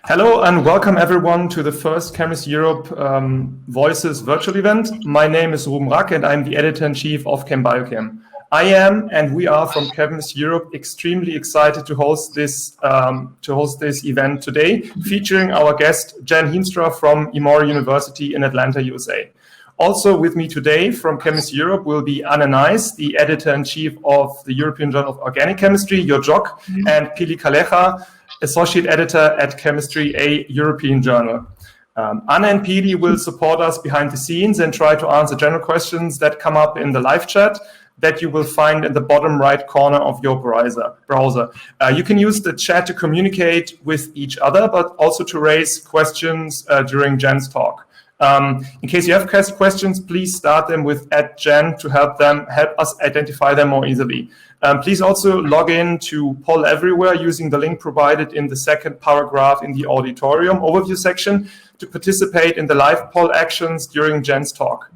Hello and welcome everyone to the first Chemist Europe Voices virtual event. My name is Ruben Rack and I'm the editor-in-chief of ChemBiochem. I am, and we are from Chemist Europe, extremely excited to host this event today, featuring our guest Jen Heemstra from Emory University in Atlanta, USA. Also with me today from Chemist Europe will be Anne Nijs, the editor-in-chief of the European Journal of Organic Chemistry, your JOC, and Pili Kalecha, Associate Editor at Chemistry, a European journal. Anna and Pili will support us behind the scenes and try to answer general questions that come up in the live chat that you will find in the bottom right corner of your browser. You can use the chat to communicate with each other, but also to raise questions during Jen's talk. In case you have questions, please start them with @Jen to help us identify them more easily. Please also log in to Poll Everywhere using the link provided in the second paragraph in the auditorium overview section to participate in the live poll actions during Jen's talk.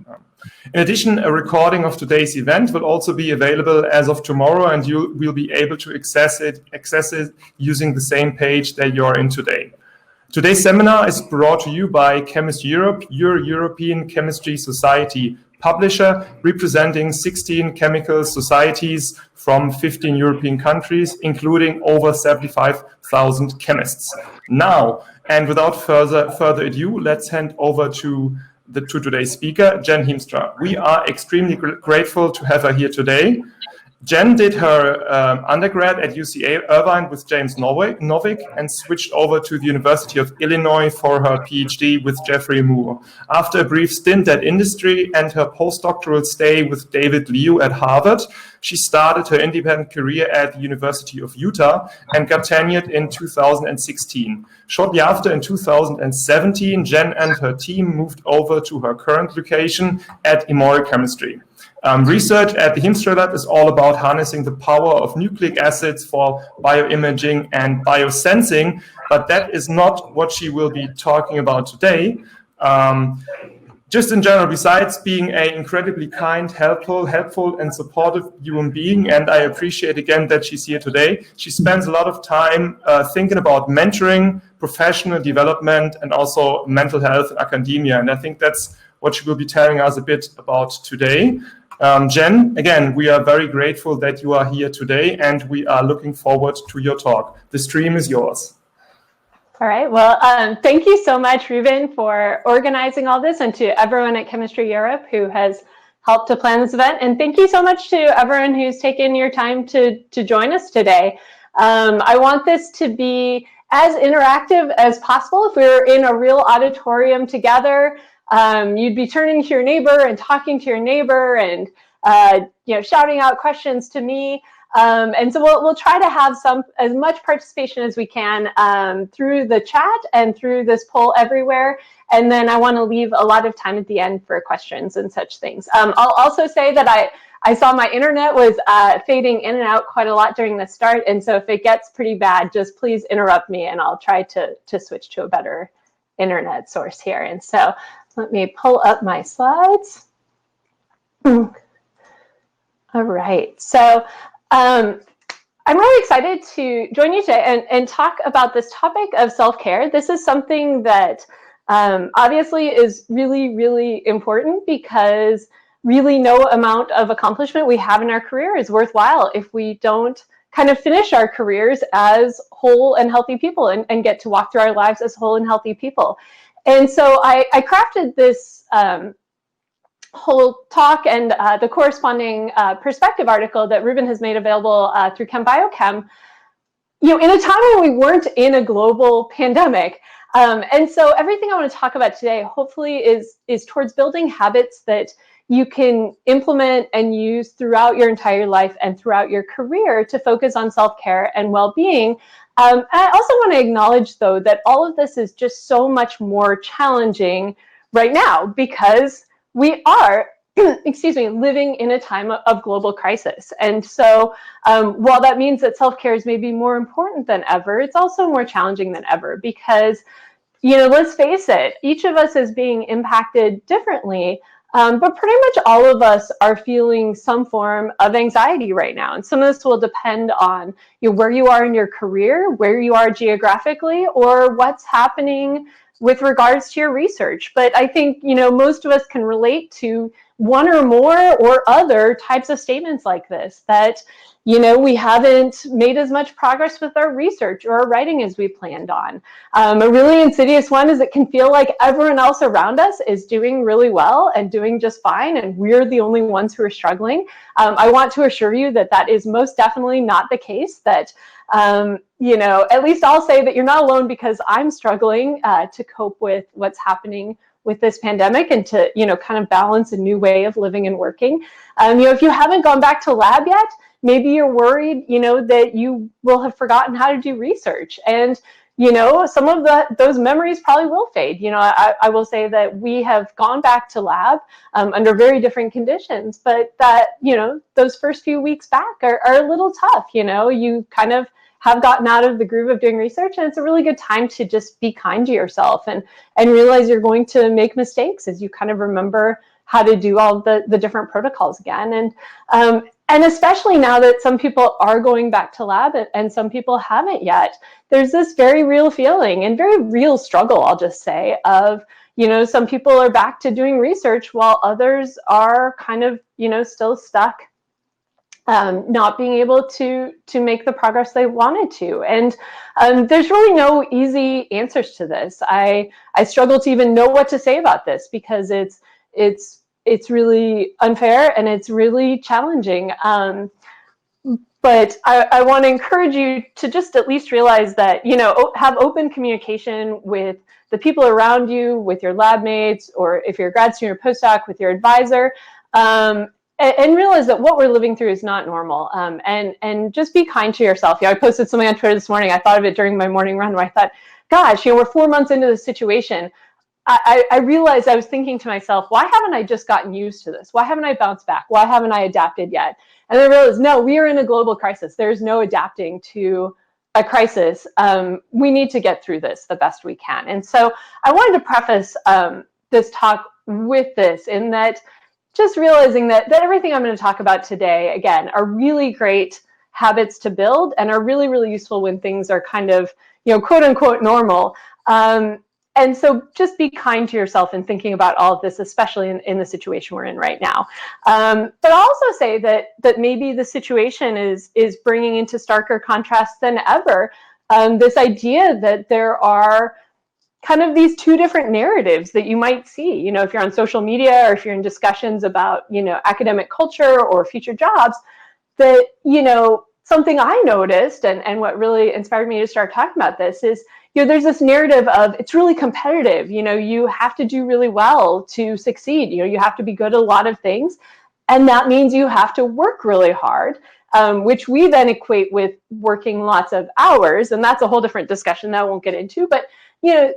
In addition, a recording of today's event will also be available as of tomorrow, and you will be able to access it using the same page that you're in today. Today's seminar is brought to you by Chemist Europe, your European Chemistry Society publisher, representing 16 chemical societies from 15 European countries, including over 75,000 chemists. Now, and without further ado, let's hand over to today's speaker, Jen Heemstra. We are extremely grateful to have her here today. Jen did her undergrad at UCA Irvine with James Novick and switched over to the University of Illinois for her PhD with Jeffrey Moore. After a brief stint at industry and her postdoctoral stay with David Liu at Harvard, she started her independent career at the University of Utah and got tenured in 2016. Shortly after, in 2017, Jen and her team moved over to her current location at Emory Chemistry. Research at the Heemstra Lab is all about harnessing the power of nucleic acids for bioimaging and biosensing, but that is not what she will be talking about today. Just in general, besides being an incredibly kind, helpful, and supportive human being, and I appreciate again that she's here today, she spends a lot of time thinking about mentoring, professional development, and also mental health in academia. And I think that's what she will be telling us a bit about today. Jen, again, we are very grateful that you are here today, and we are looking forward to your talk. The stream is yours. All right. Well, thank you so much, Ruben, for organizing all this, and to everyone at Chemistry Europe who has helped to plan this event. And thank you so much to everyone who's taken your time to join us today. I want this to be as interactive as possible. If we were in a real auditorium together, you'd be turning to your neighbor and talking to your neighbor and shouting out questions to me. And so we'll try to have as much participation as we can through the chat and through this poll everywhere. And then I want to leave a lot of time at the end for questions and such things. I'll also say that I saw my internet was fading in and out quite a lot during the start. And so if it gets pretty bad, just please interrupt me and I'll try to switch to a better internet source here. And so let me pull up my slides. All right, so I'm really excited to join you today and talk about this topic of self-care. This is something that obviously is really, really important because really no amount of accomplishment we have in our career is worthwhile if we don't kind of finish our careers as whole and healthy people and get to walk through our lives as whole and healthy people. And so I crafted this whole talk and the corresponding perspective article that Ruben has made available through ChemBiochem, in a time when we weren't in a global pandemic. And so everything I want to talk about today, hopefully, is towards building habits that you can implement and use throughout your entire life and throughout your career to focus on self-care and well-being. I also want to acknowledge, though, that all of this is just so much more challenging right now because we are, living in a time of global crisis. And so while that means that self-care is maybe more important than ever, it's also more challenging than ever because, let's face it, each of us is being impacted differently But pretty much all of us are feeling some form of anxiety right now. And some of this will depend on where you are in your career, where you are geographically, or what's happening with regards to your research. But I think, most of us can relate to one or more or other types of statements like this, that we haven't made as much progress with our research or our writing as we planned on. A really insidious one is it can feel like everyone else around us is doing really well and doing just fine, and we're the only ones who are struggling. I want to assure you that that is most definitely not the case, that at least I'll say that you're not alone, because I'm struggling to cope with what's happening with this pandemic, and to kind of balance a new way of living and working. If you haven't gone back to lab yet, maybe you're worried that you will have forgotten how to do research, and some of those memories probably will fade. I will say that we have gone back to lab under very different conditions, but that those first few weeks back are a little tough. You kind of have gotten out of the groove of doing research, and it's a really good time to just be kind to yourself and realize you're going to make mistakes as you kind of remember how to do all the different protocols again. And especially now that some people are going back to lab and some people haven't yet, there's this very real feeling and very real struggle, I'll just say, of some people are back to doing research while others are kind of still stuck, not being able to make the progress they wanted to. And there's really no easy answers to this. I struggle to even know what to say about this, because it's really unfair and it's really challenging. But I want to encourage you to just at least realize that, have open communication with the people around you, with your lab mates, or if you're a grad student or postdoc, with your advisor, and realize that what we're living through is not normal. And just be kind to yourself. I posted something on Twitter this morning. I thought of it during my morning run, where I thought, gosh, we're 4 months into this situation. I realized, I was thinking to myself, why haven't I just gotten used to this? Why haven't I bounced back? Why haven't I adapted yet? And I realized, no, we are in a global crisis. There's no adapting to a crisis. We need to get through this the best we can. And so I wanted to preface this talk with this, in that just realizing that everything I'm going to talk about today, again, are really great habits to build and are really, really useful when things are kind of, quote unquote, normal. And so just be kind to yourself in thinking about all of this, especially in the situation we're in right now. But I'll also say that maybe the situation is bringing into starker contrast than ever this idea that there are kind of these two different narratives that you might see, if you're on social media or if you're in discussions about, academic culture or future jobs, that, something I noticed and what really inspired me to start talking about this is, there's this narrative of it's really competitive. You have to do really well to succeed. You have to be good at a lot of things. And that means you have to work really hard, which we then equate with working lots of hours. And that's a whole different discussion that I won't get into. But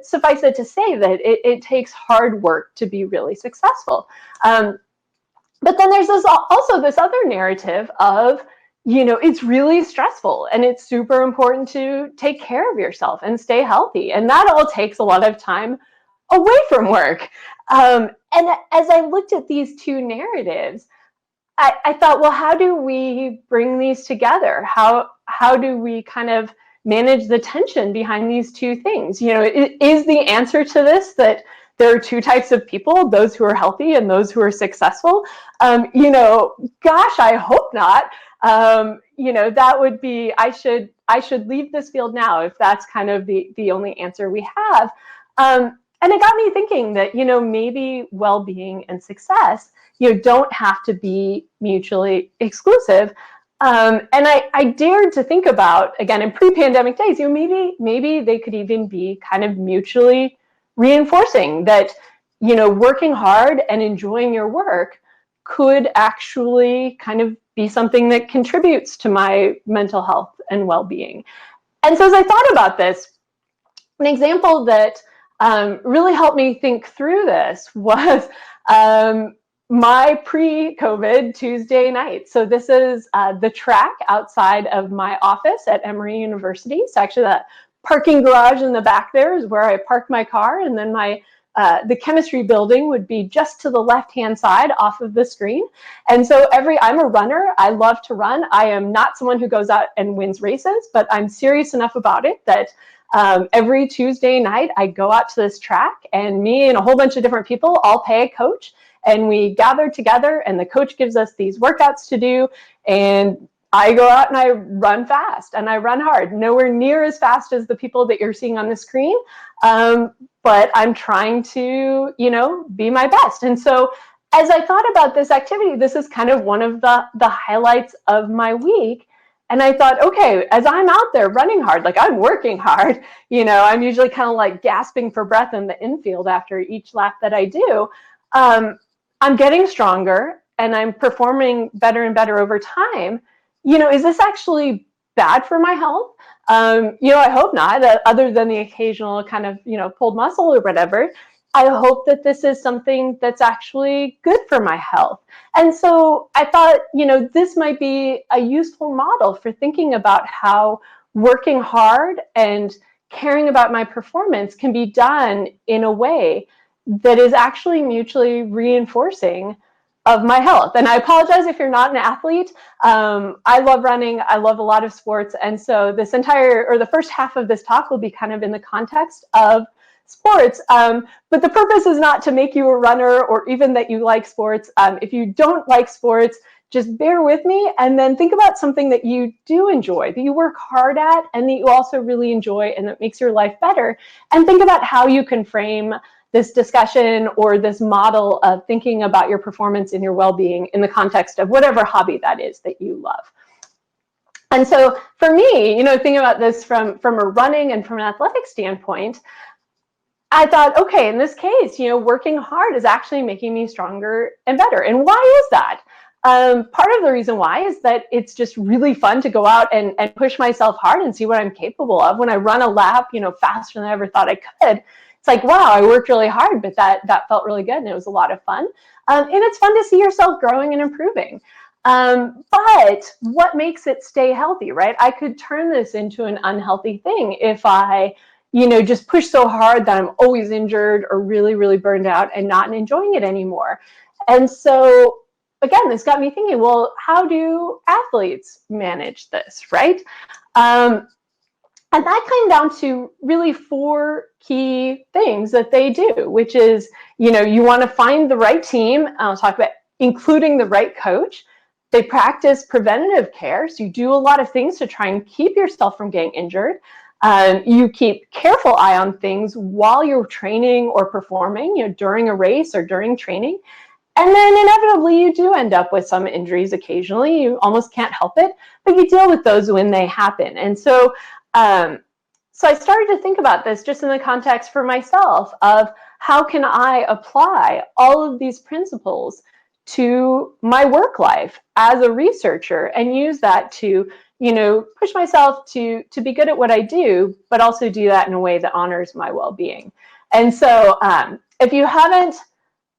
suffice it to say that it takes hard work to be really successful. But then there's also this other narrative of, it's really stressful and it's super important to take care of yourself and stay healthy. And that all takes a lot of time away from work. And as I looked at these two narratives, I thought, well, how do we bring these together? How do we kind of manage the tension behind these two things? Is the answer to this that there are two types of people, those who are healthy and those who are successful? Gosh, I hope not. That would be, I should leave this field now if that's kind of the only answer we have. And it got me thinking that, maybe well-being and success, don't have to be mutually exclusive. And I dared to think about, again, in pre-pandemic days, maybe they could even be kind of mutually reinforcing, that, working hard and enjoying your work could actually kind of be something that contributes to my mental health and well-being. And so as I thought about this, an example that really helped me think through this was my pre-COVID Tuesday night. So this is the track outside of my office at Emory University. So actually that parking garage in the back there is where I park my car, and then my the chemistry building would be just to the left-hand side off of the screen. And so I'm a runner. I love to run. I am not someone who goes out and wins races, but I'm serious enough about it that every Tuesday night I go out to this track, and me and a whole bunch of different people all pay a coach, and we gather together, and the coach gives us these workouts to do, and I go out and I run fast and I run hard, nowhere near as fast as the people that you're seeing on the screen. But I'm trying to, be my best. And so as I thought about this activity, this is kind of one of the highlights of my week. And I thought, okay, as I'm out there running hard, like I'm working hard, I'm usually kind of like gasping for breath in the infield after each lap that I do. I'm getting stronger and I'm performing better and better over time. Is this actually bad for my health? I hope not, other than the occasional kind of, pulled muscle or whatever. I hope that this is something that's actually good for my health. And so I thought, this might be a useful model for thinking about how working hard and caring about my performance can be done in a way that is actually mutually reinforcing of my health. And I apologize if you're not an athlete. I love running. I love a lot of sports. And so the first half of this talk will be kind of in the context of sports. But the purpose is not to make you a runner or even that you like sports. If you don't like sports, just bear with me and then think about something that you do enjoy, that you work hard at, and that you also really enjoy and that makes your life better. And think about how you can frame this discussion or this model of thinking about your performance and your well-being in the context of whatever hobby that is that you love. And so for me, thinking about this from a running and from an athletic standpoint, I thought, okay, in this case, working hard is actually making me stronger and better. And why is that? Part of the reason why is that it's just really fun to go out and push myself hard and see what I'm capable of. When I run a lap, faster than I ever thought I could, it's like, wow, I worked really hard, but that felt really good and it was a lot of fun. And it's fun to see yourself growing and improving. But what makes it stay healthy, right? I could turn this into an unhealthy thing if I just push so hard that I'm always injured or really, really burned out and not enjoying it anymore. And so, again, this got me thinking, well, how do athletes manage this, right? And that came down to really 4 key things that they do, which is, you want to find the right team. I'll talk about including the right coach. They practice preventative care. So you do a lot of things to try and keep yourself from getting injured. You keep careful eye on things while you're training or performing, during a race or during training. And then inevitably you do end up with some injuries occasionally. You almost can't help it, but you deal with those when they happen. And so, so I started to think about this just in the context for myself of how can I apply all of these principles to my work life as a researcher and use that to, push myself to be good at what I do, but also do that in a way that honors my well-being. And so if you haven't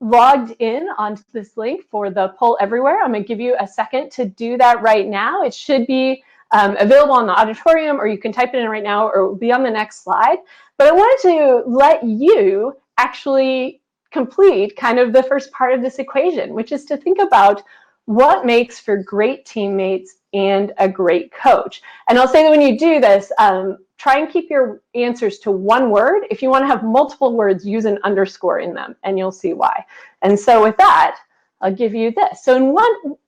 logged in onto this link for the poll everywhere, I'm going to give you a second to do that right now. It should be available on the auditorium, or you can type it in right now, or it will be on the next slide. But I wanted to let you actually complete kind of the first part of this equation, which is to think about what makes for great teammates and a great coach. And I'll say that when you do this, try and keep your answers to one word. If you want to have multiple words, use an underscore in them, and you'll see why. And so with that, I'll give you this. So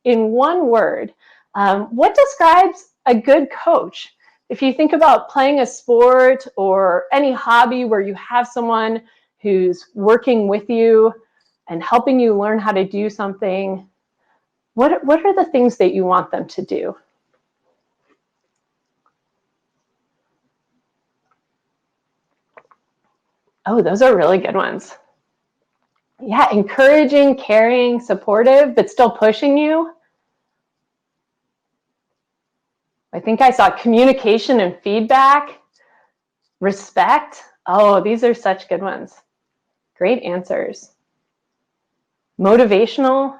in one word, what describes a good coach? If you think about playing a sport or any hobby where you have someone who's working with you and helping you learn how to do something, what are the things that you want them to do? Oh, those are really good ones. Yeah, encouraging, caring, supportive, but still pushing you. I think I saw communication and feedback, respect. Oh, these are such good ones. Great answers. Motivational.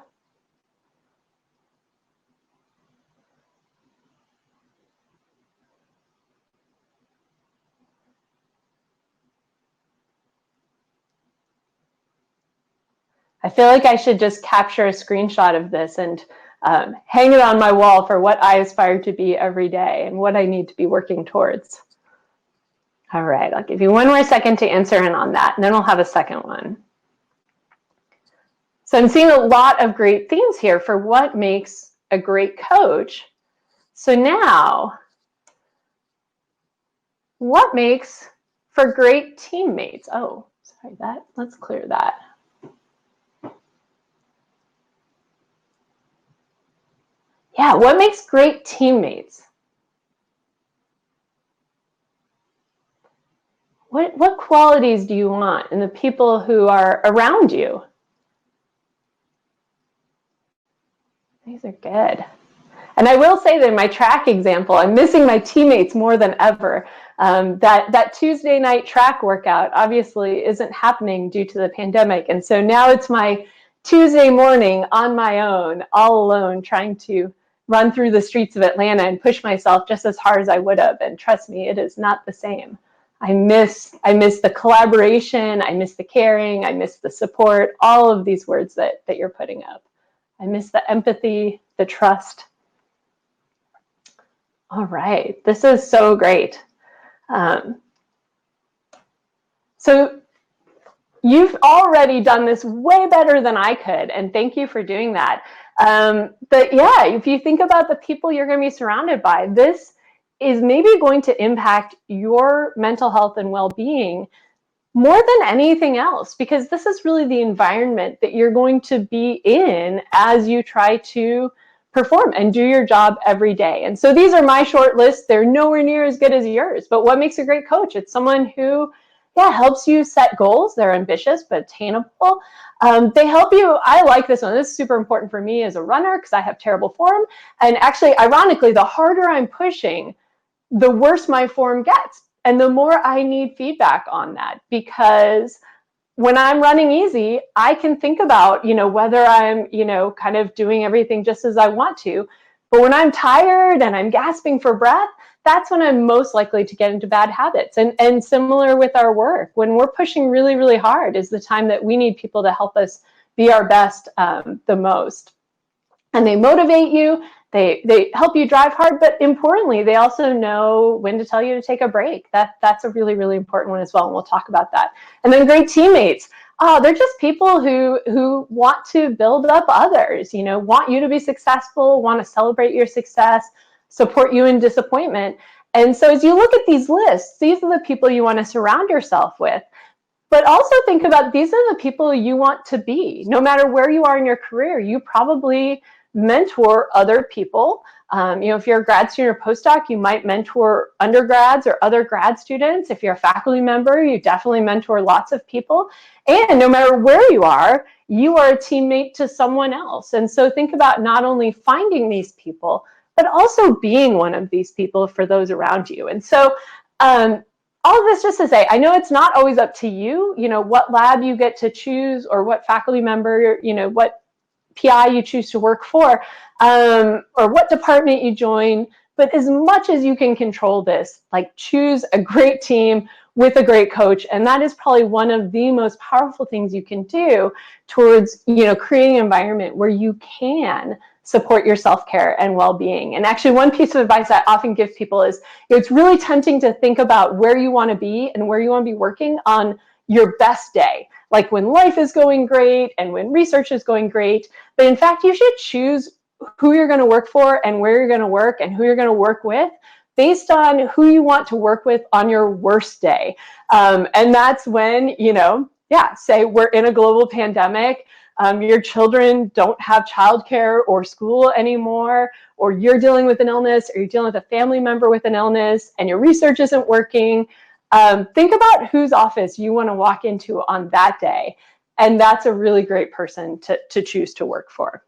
I feel like I should just capture a screenshot of this and hang it on my wall for what I aspire to be every day and what I need to be working towards. All right, I'll give you one more second to answer in on that, and then we'll have a second one. So I'm seeing a lot of great themes here for what makes a great coach. So now, what makes for great teammates? Oh, sorry, let's clear that. Yeah, what makes great teammates? What qualities do you want in the people who are around you? These are good. And I will say that in my track example, I'm missing my teammates more than ever. That Tuesday night track workout obviously isn't happening due to the pandemic. And so now it's my Tuesday morning on my own, all alone, trying to run through the streets of Atlanta and push myself just as hard as I would have. And trust me, it is not the same. I miss the collaboration, I miss the caring, I miss the support, all of these words that you're putting up. I miss the empathy, the trust. All right, this is so great. So you've already done this way better than I could, and thank you for doing that. But yeah, if you think about the people you're going to be surrounded by, this is maybe going to impact your mental health and well-being more than anything else, because this is really the environment that you're going to be in as you try to perform and do your job every day. And so these are my short lists. They're nowhere near as good as yours, but what makes a great coach? It's someone who, yeah, helps you set goals. They're ambitious but attainable. They help you. I like this one. This is super important for me as a runner because I have terrible form. And actually, ironically, the harder I'm pushing, the worse my form gets. And the more I need feedback on that, because when I'm running easy, I can think about, whether I'm, kind of doing everything just as I want to. But when I'm tired and I'm gasping for breath, that's when I'm most likely to get into bad habits. And similar with our work, when we're pushing really, really hard is the time that we need people to help us be our best the most. And they motivate you. They help you drive hard, but importantly, they also know when to tell you to take a break. That's a really, really important one as well, and we'll talk about that. And then great teammates. They're just people who want to build up others, want you to be successful, want to celebrate your success, support you in disappointment. And so as you look at these lists, these are the people you want to surround yourself with. But also think about, these are the people you want to be. No matter where you are in your career, you probably mentor other people. If you're a grad student or postdoc, you might mentor undergrads or other grad students. If you're a faculty member, you definitely mentor lots of people. And no matter where you are a teammate to someone else. And so think about not only finding these people, but also being one of these people for those around you. And so all of this just to say, I know it's not always up to you, what lab you get to choose or what faculty member, what PI you choose to work for, or what department you join. But as much as you can control this, like, choose a great team with a great coach. And that is probably one of the most powerful things you can do towards, creating an environment where you can support your self-care and well-being. And actually, one piece of advice I often give people is, it's really tempting to think about where you want to be and where you want to be working on your best day, like when life is going great and when research is going great. But in fact, you should choose who you're going to work for and where you're going to work and who you're going to work with based on who you want to work with on your worst day. And that's when, say we're in a global pandemic, your children don't have childcare or school anymore, or you're dealing with an illness, or you're dealing with a family member with an illness and your research isn't working. Think about whose office you want to walk into on that day. And that's a really great person to choose to work for.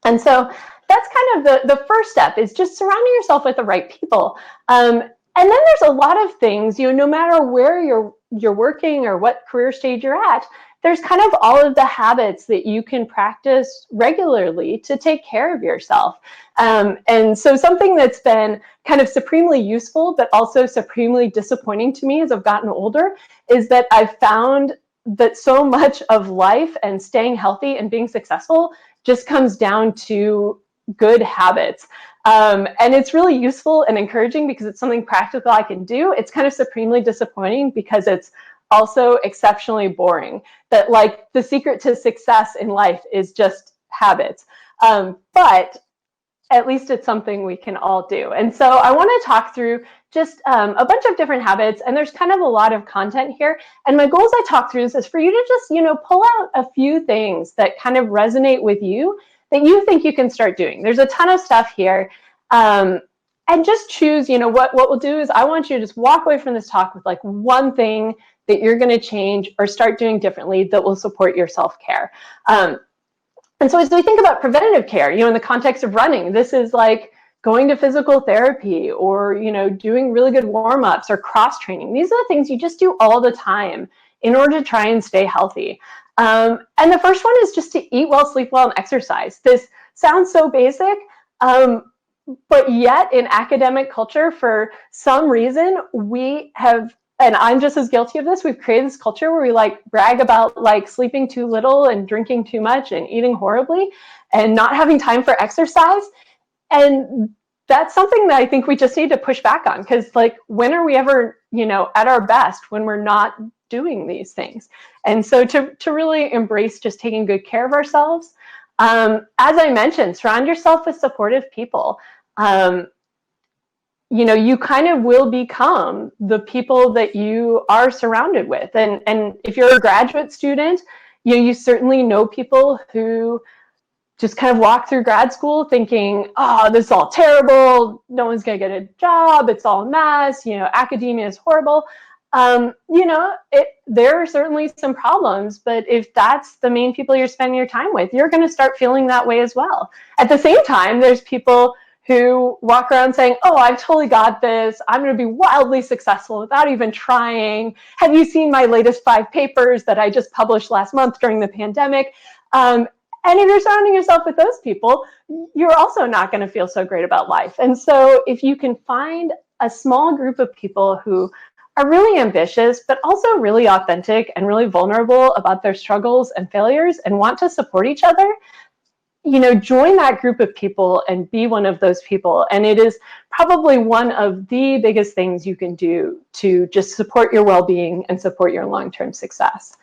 And so that's kind of the first step, is just surrounding yourself with the right people. And then there's a lot of things, no matter where you're working or what career stage you're at, there's kind of all of the habits that you can practice regularly to take care of yourself. And so something that's been kind of supremely useful, but also supremely disappointing to me as I've gotten older, is that I've found that so much of life and staying healthy and being successful just comes down to good habits. And it's really useful and encouraging because it's something practical I can do. It's kind of supremely disappointing because it's also exceptionally boring. That like the secret to success in life is just habits. But at least it's something we can all do. And so I want to talk through just a bunch of different habits, and there's kind of a lot of content here. And my goal as I talk through this is for you to just, pull out a few things that kind of resonate with you that you think you can start doing. There's a ton of stuff here. And just choose, what we'll do is I want you to just walk away from this talk with like one thing that you're going to change or start doing differently that will support your self-care. And so as we think about preventative care, in the context of running, this is like going to physical therapy or, doing really good warm-ups or cross-training. These are the things you just do all the time in order to try and stay healthy. And the first one is just to eat well, sleep well, and exercise. This sounds so basic, but yet in academic culture, for some reason, we have, and I'm just as guilty of this, we've created this culture where we like brag about like sleeping too little and drinking too much and eating horribly and not having time for exercise. And that's something that I think we just need to push back on, because like, when are we ever, at our best when we're not doing these things? And so to really embrace just taking good care of ourselves. As I mentioned, surround yourself with supportive people. You kind of will become the people that you are surrounded with. And if you're a graduate student, you certainly know people who just kind of walk through grad school thinking, oh, this is all terrible. No one's going to get a job. It's all a mess. Academia is horrible. There are certainly some problems, but if that's the main people you're spending your time with, you're going to start feeling that way as well. At the same time, there's people who walk around saying, oh, I've totally got this. I'm going to be wildly successful without even trying. Have you seen my latest 5 papers that I just published last month during the pandemic? And if you're surrounding yourself with those people, you're also not going to feel so great about life. And so if you can find a small group of people who are really ambitious, but also really authentic and really vulnerable about their struggles and failures and want to support each other, join that group of people and be one of those people. And it is probably one of the biggest things you can do to just support your well-being and support your long-term success.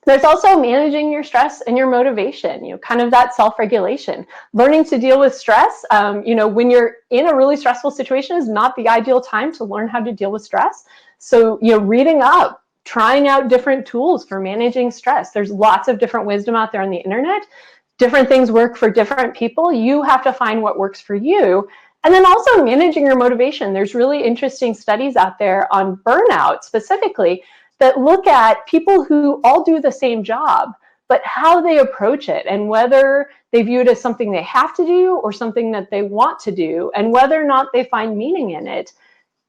There's also managing your stress and your motivation, kind of that self-regulation. Learning to deal with stress, when you're in a really stressful situation is not the ideal time to learn how to deal with stress. So, reading up, trying out different tools for managing stress. There's lots of different wisdom out there on the internet. Different things work for different people. You have to find what works for you. And then also managing your motivation. There's really interesting studies out there on burnout specifically that look at people who all do the same job, but how they approach it and whether they view it as something they have to do or something that they want to do, and whether or not they find meaning in it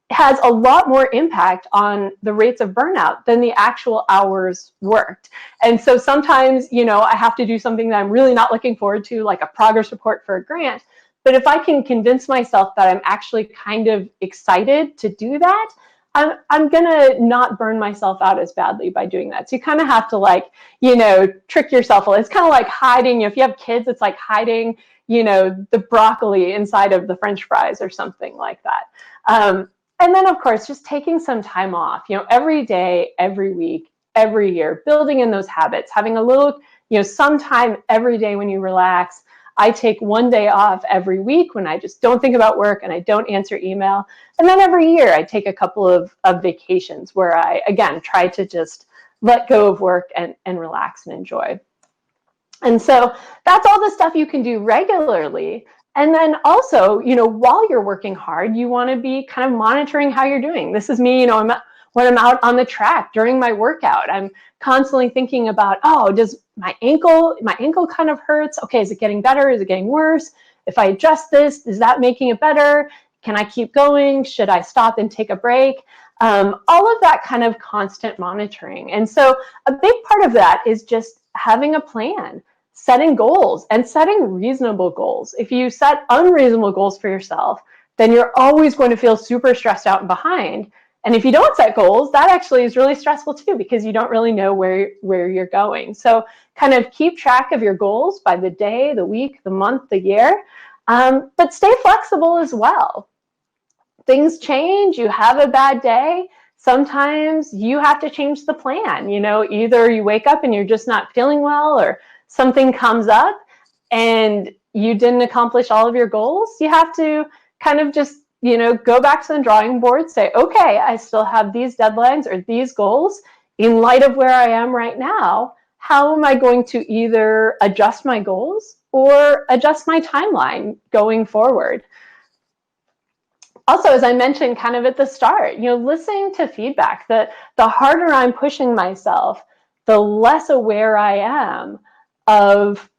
has a lot more impact on the rates of burnout than the actual hours worked. And so sometimes, I have to do something that I'm really not looking forward to, like a progress report for a grant. But if I can convince myself that I'm actually kind of excited to do that, I'm gonna not burn myself out as badly by doing that. So you kind of have to trick yourself. It's kind of like hiding, if you have kids, it's like hiding, the broccoli inside of the French fries or something like that. And then of course, just taking some time off, every day, every week, every year, building in those habits, having a little, some time every day when you relax. I take one day off every week when I just don't think about work and I don't answer email. And then every year I take a couple of vacations where I, again, try to just let go of work and relax and enjoy. And so that's all the stuff you can do regularly. And then also, while you're working hard, you want to be kind of monitoring how you're doing. This is me, when I'm out on the track during my workout, I'm constantly thinking about, oh, does my ankle kind of hurts? Okay, is it getting better? Is it getting worse? If I adjust this, is that making it better? Can I keep going? Should I stop and take a break? All of that kind of constant monitoring. And so a big part of that is just having a plan, setting goals, and setting reasonable goals. If you set unreasonable goals for yourself, then you're always going to feel super stressed out and behind. And if you don't set goals, that actually is really stressful too, because you don't really know where you're going. So kind of keep track of your goals by the day, the week, the month, the year, but stay flexible as well. Things change, you have a bad day. Sometimes you have to change the plan. Either you wake up and you're just not feeling well, or something comes up and you didn't accomplish all of your goals. You have to kind of just, go back to the drawing board, say, okay, I still have these deadlines or these goals. In light of where I am right now, how am I going to either adjust my goals or adjust my timeline going forward? Also, as I mentioned kind of at the start, listening to feedback, the harder I'm pushing myself, the less aware I am of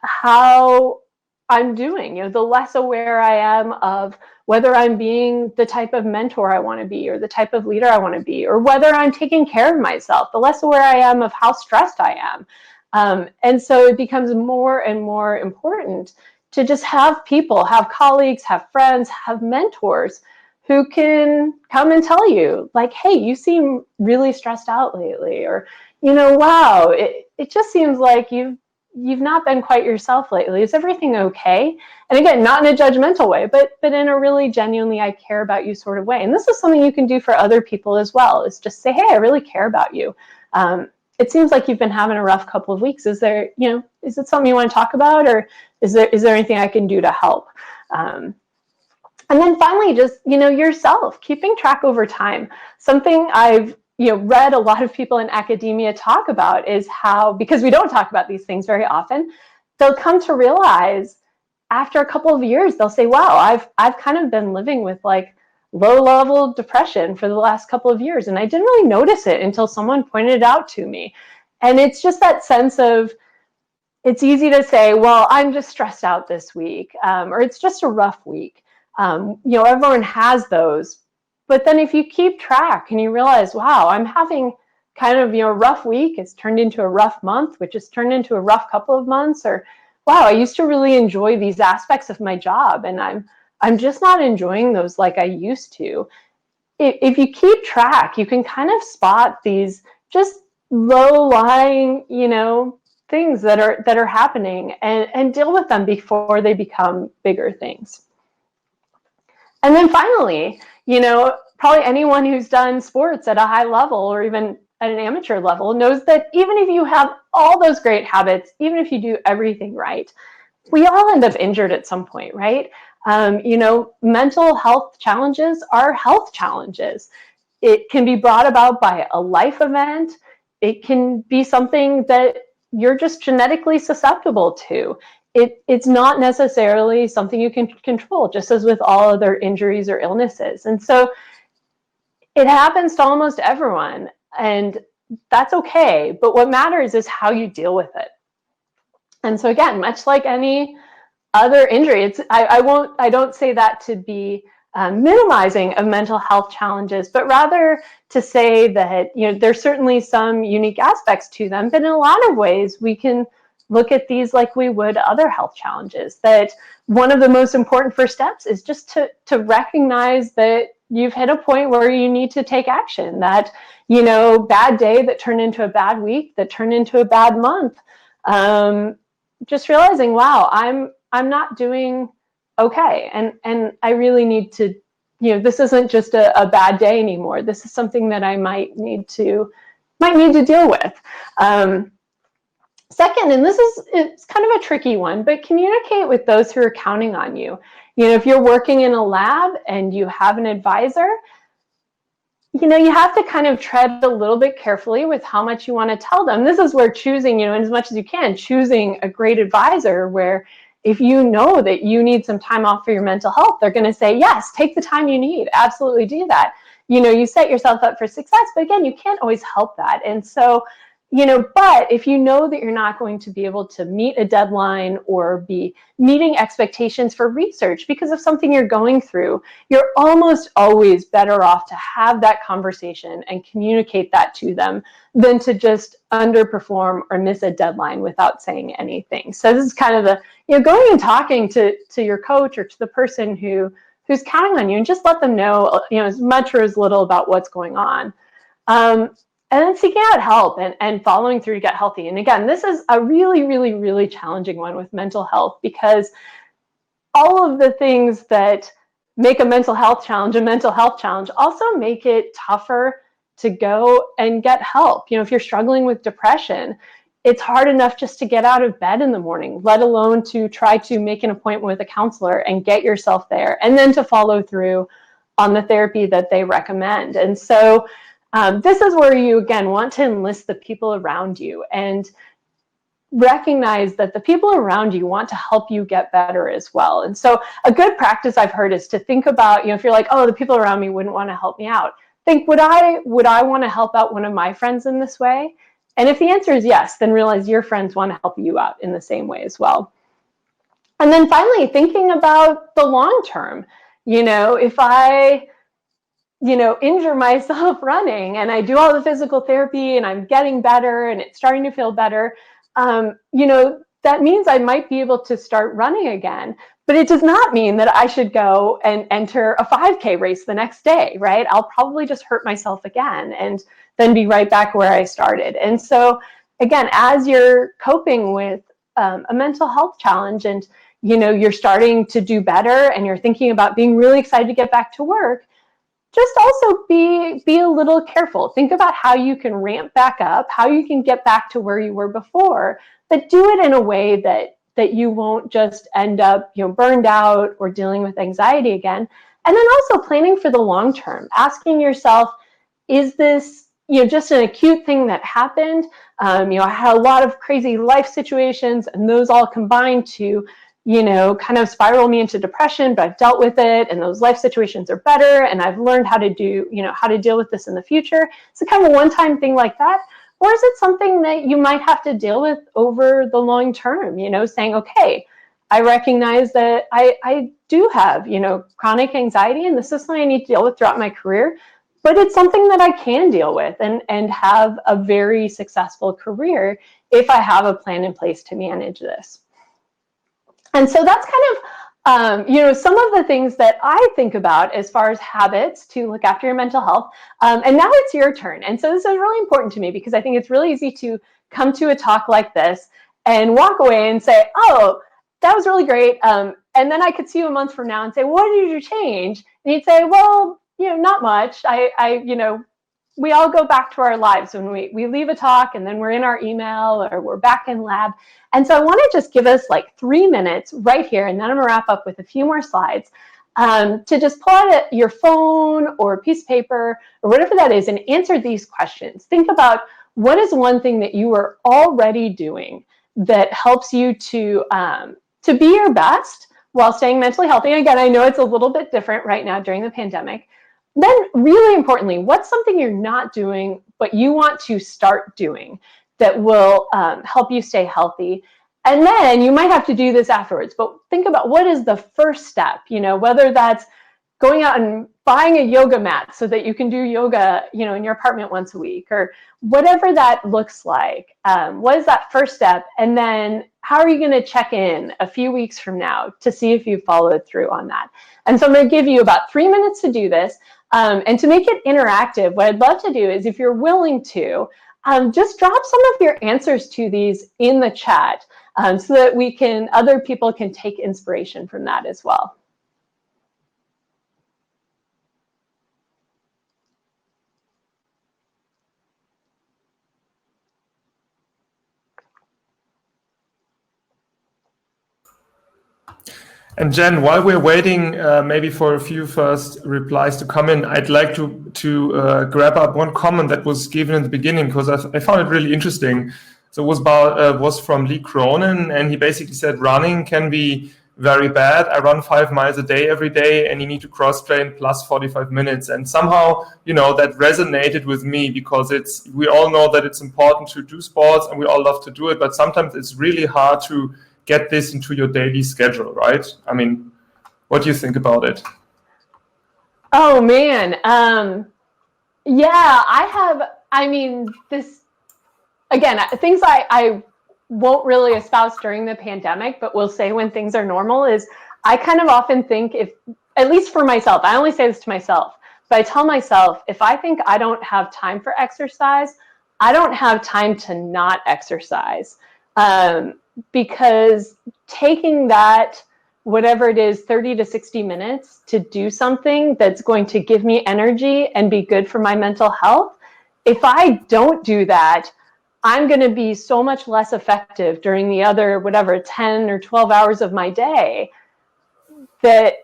how I'm doing, the less aware I am of whether I'm being the type of mentor I want to be, or the type of leader I want to be, or whether I'm taking care of myself, the less aware I am of how stressed I am. And so it becomes more and more important to just have people, have colleagues, have friends, have mentors who can come and tell you, like, hey, you seem really stressed out lately, or, wow, it just seems like you've not been quite yourself lately. Is everything okay? And again, not in a judgmental way, but in a really genuinely, I care about you sort of way. And this is something you can do for other people as well, is just say, hey, I really care about you. It seems like you've been having a rough couple of weeks. Is there, is it something you want to talk about, or is there anything I can do to help? And then finally, just, yourself, keeping track over time. Something I've read a lot of people in academia talk about is how, because we don't talk about these things very often, they'll come to realize after a couple of years, they'll say, wow, I've kind of been living with like low-level depression for the last couple of years, and I didn't really notice it until someone pointed it out to me. And it's just that sense of, it's easy to say, well, I'm just stressed out this week, or it's just a rough week. Everyone has those. But then if you keep track and you realize, wow, I'm having kind of, a rough week, it's turned into a rough month, which has turned into a rough couple of months, or wow, I used to really enjoy these aspects of my job, and I'm just not enjoying those like I used to. If you keep track, you can kind of spot these just low-lying, things that are happening, and deal with them before they become bigger things. And then finally, probably anyone who's done sports at a high level, or even at an amateur level, knows that even if you have all those great habits, even if you do everything right, we all end up injured at some point, right? Mental health challenges are health challenges. It can be brought about by a life event. It can be something that you're just genetically susceptible to. It's not necessarily something you can control, just as with all other injuries or illnesses. And so it happens to almost everyone, and that's okay. But what matters is how you deal with it. And so again, much like any other injury, I don't say that to be minimizing of mental health challenges, but rather to say that there's certainly some unique aspects to them, but in a lot of ways we can look at these like we would other health challenges. That one of the most important first steps is just to recognize that you've hit a point where you need to take action. That bad day that turned into a bad week, that turned into a bad month. Just realizing, wow, I'm not doing okay, and I really need to, this isn't just a bad day anymore. This is something that I might need to deal with. Second, and it's kind of a tricky one, but communicate with those who are counting on you. If you're working in a lab and you have an advisor, you have to kind of tread a little bit carefully with how much you want to tell them. This is where choosing, as much as you can, choosing a great advisor, where if you know that you need some time off for your mental health, they're going to say, yes, take the time you need. Absolutely do that. You set yourself up for success, but again, you can't always help that. And so, but if you know that you're not going to be able to meet a deadline or be meeting expectations for research because of something you're going through, you're almost always better off to have that conversation and communicate that to them than to just underperform or miss a deadline without saying anything. So this is kind of the, going and talking to your coach or to the person who who's counting on you, and just let them know, as much or as little about what's going on. And then seeking out help and following through to get healthy. And again, this is a really, really, really challenging one with mental health, because all of the things that make a mental health challenge also make it tougher to go and get help. If you're struggling with depression, it's hard enough just to get out of bed in the morning, let alone to try to make an appointment with a counselor and get yourself there, and then to follow through on the therapy that they recommend. And so this is where you, again, want to enlist the people around you and recognize that the people around you want to help you get better as well. And so a good practice I've heard is to think about, if you're like, oh, the people around me wouldn't want to help me out, think, would I want to help out one of my friends in this way? And if the answer is yes, then realize your friends want to help you out in the same way as well. And then finally, thinking about the long term. If I injure myself running and I do all the physical therapy and I'm getting better and it's starting to feel better, that means I might be able to start running again. But it does not mean that I should go and enter a 5K race the next day, right? I'll probably just hurt myself again and then be right back where I started. And so, again, as you're coping with a mental health challenge and you're starting to do better and you're thinking about being really excited to get back to work, just also be a little careful. Think about how you can ramp back up, how you can get back to where you were before, but do it in a way that you won't just end up burned out or dealing with anxiety again. And then also planning for the long term, asking yourself, is this just an acute thing that happened? I had a lot of crazy life situations, and those all combined to kind of spiral me into depression, but I've dealt with it and those life situations are better and I've learned how to deal with this in the future. It's a kind of a one-time thing like that. Or is it something that you might have to deal with over the long term, saying, okay, I recognize that I do have, chronic anxiety, and this is something I need to deal with throughout my career, but it's something that I can deal with and have a very successful career if I have a plan in place to manage this. And so that's kind of, some of the things that I think about as far as habits to look after your mental health. And now it's your turn. And so this is really important to me because I think it's really easy to come to a talk like this and walk away and say, oh, that was really great. And then I could see you a month from now and say, what did you change? And you'd say, well, not much. We all go back to our lives when we leave a talk and then we're in our email or we're back in lab. And so I want to just give us like 3 minutes right here, and then I'm going to wrap up with a few more slides, to just pull out your phone or a piece of paper or whatever that is and answer these questions. Think about what is one thing that you are already doing that helps you to be your best while staying mentally healthy. And again, I know it's a little bit different right now during the pandemic. Then really importantly, what's something you're not doing, but you want to start doing that will help you stay healthy? And then you might have to do this afterwards, but think about what is the first step, whether that's going out and buying a yoga mat so that you can do yoga, in your apartment once a week, or whatever that looks like. What is that first step? And then how are you going to check in a few weeks from now to see if you followed through on that? And so I'm going to give you about 3 minutes to do this. And to make it interactive, what I'd love to do is, if you're willing to, just drop some of your answers to these in the chat, so that other people can take inspiration from that as well. And Jen, while we're waiting maybe for a few first replies to come in, I'd like to grab up one comment that was given in the beginning, because I found it really interesting. So it was from Lee Cronin, and he basically said running can be very bad. I run 5 miles a day every day, and you need to cross train plus 45 minutes. And somehow, that resonated with me, because we all know that it's important to do sports and we all love to do it, but sometimes it's really hard to get this into your daily schedule, right? I mean, what do you think about it? Oh man, yeah, this, again, things I won't really espouse during the pandemic, but will say when things are normal, is I kind of often think at least for myself, I only say this to myself, but I tell myself, if I think I don't have time for exercise, I don't have time to not exercise. Because taking that, whatever it is, 30 to 60 minutes to do something that's going to give me energy and be good for my mental health, if I don't do that, I'm going to be so much less effective during the other, whatever, 10 or 12 hours of my day, that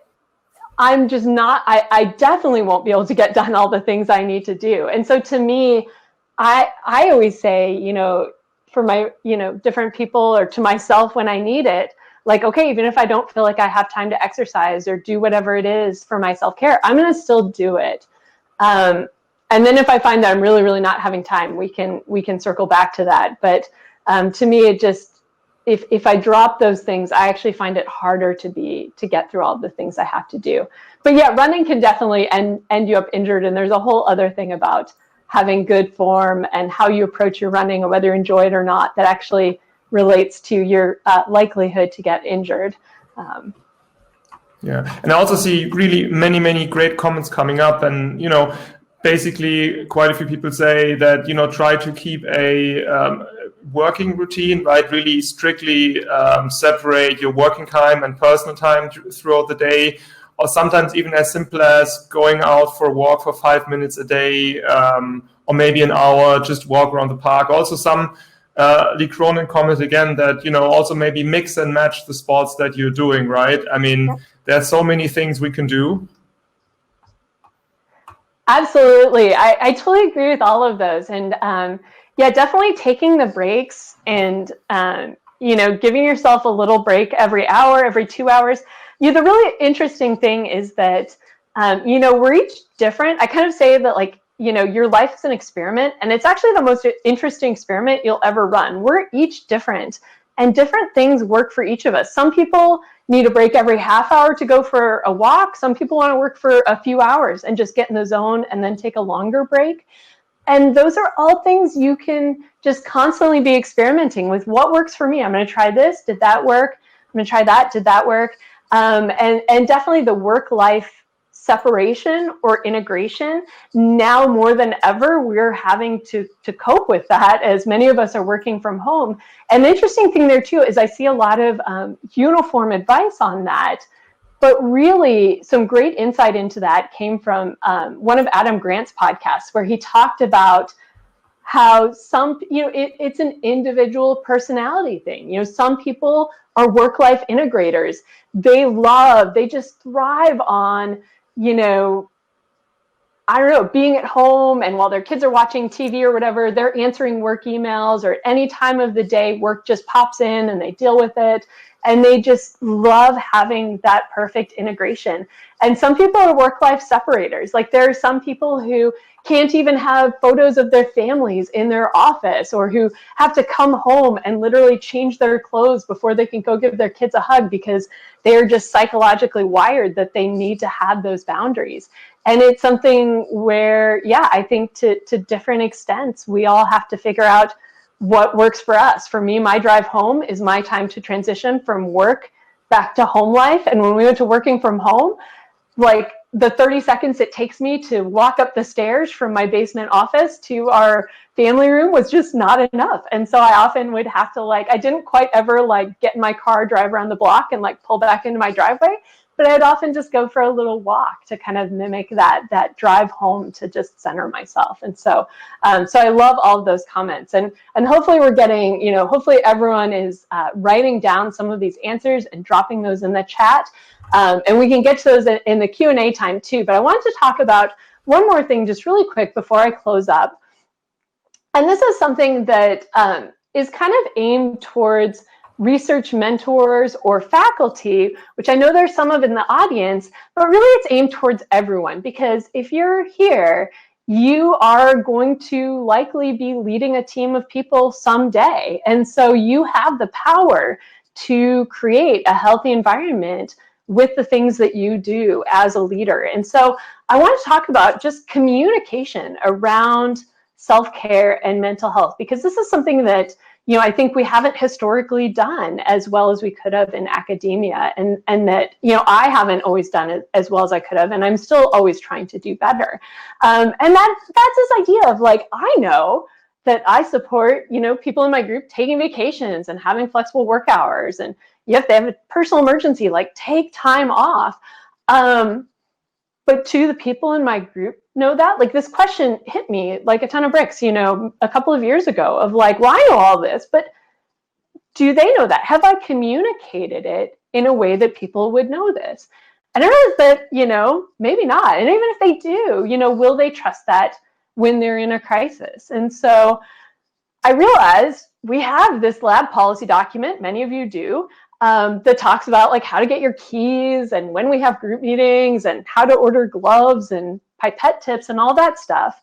I'm just not, I definitely won't be able to get done all the things I need to do. And so to me, I always say, you know, for my, you know, different people, or to myself when I need it, like, okay, even if I don't feel like I have time to exercise or do whatever it is for my self-care, I'm going to still do it. And then if I find that I'm really, really not having time, we can circle back to that. But to me, it just, if I drop those things, I actually find it harder to get through all the things I have to do. But yeah, running can definitely end you up injured. And there's a whole other thing about having good form and how you approach your running, or whether you enjoy it or not, that actually relates to your likelihood to get injured. Yeah, and I also see really many great comments coming up, and you know, basically quite a few people say that, you know, try to keep a working routine, right? Really strictly separate your working time and personal time throughout the day, or sometimes even as simple as going out for a walk for 5 minutes a day, or maybe an hour, just walk around the park. Also some Lee Cronin comment again that, you know, also maybe mix and match the sports that you're doing, right? I mean, there's so many things we can do. Absolutely. I totally agree with all of those. And yeah, definitely taking the breaks and, you know, giving yourself a little break every hour, every 2 hours. You know, the really interesting thing is that, you know, we're each different. I kind of say that, like, you know, your life is an experiment, and it's actually the most interesting experiment you'll ever run. We're each different, and different things work for each of us. Some people need a break every half hour to go for a walk. Some people want to work for a few hours and just get in the zone and then take a longer break. And those are all things you can just constantly be experimenting with. What works for me? I'm going to try this. Did that work? I'm going to try that. Did that work? And definitely the work-life separation or integration, now more than ever, we're having to cope with that, as many of us are working from home. And the interesting thing there too is I see a lot of uniform advice on that, but really some great insight into that came from one of Adam Grant's podcasts, where he talked about how some, you know, it's an individual personality thing. You know, some people are work-life integrators. They just thrive on, you know, I don't know, being at home, and while their kids are watching TV or whatever, they're answering work emails, or at any time of the day, work just pops in and they deal with it. And they just love having that perfect integration. And some people are work-life separators. Like, there are some people who can't even have photos of their families in their office, or who have to come home and literally change their clothes before they can go give their kids a hug, because they're just psychologically wired that they need to have those boundaries. And it's something where, yeah, I think to different extents, we all have to figure out what works for us. For me, my drive home is my time to transition from work back to home life. And when we went to working from home, like, the 30 seconds it takes me to walk up the stairs from my basement office to our family room was just not enough. And so I often would have to, like, I didn't quite ever like get in my car, drive around the block and like pull back into my driveway, but I'd often just go for a little walk to kind of mimic that drive home, to just center myself. And so so I love all of those comments, and hopefully we're getting, you know, hopefully everyone is writing down some of these answers and dropping those in the chat. And we can get to those in the Q&A time too. But I wanted to talk about one more thing just really quick before I close up. And this is something that is kind of aimed towards research mentors or faculty, which I know there's some of in the audience, but really it's aimed towards everyone. Because if you're here, you are going to likely be leading a team of people someday. And so you have the power to create a healthy environment with the things that you do as a leader. And so I want to talk about just communication around self-care and mental health, because this is something that, I think we haven't historically done as well as we could have in academia, and that, I haven't always done it as well as I could have, and I'm still always trying to do better. And that's this idea of like, I know that I support, people in my group taking vacations and having flexible work hours, and if they have a personal emergency, like take time off. But do the people in my group know that? Like, this question hit me like a ton of bricks, a couple of years ago, of like, well, I know all this, but do they know that? Have I communicated it in a way that people would know this? And I realized that, maybe not. And even if they do, will they trust that when they're in a crisis? And so I realized we have this lab policy document, many of you do, that talks about like how to get your keys and when we have group meetings and how to order gloves and pipette tips and all that stuff.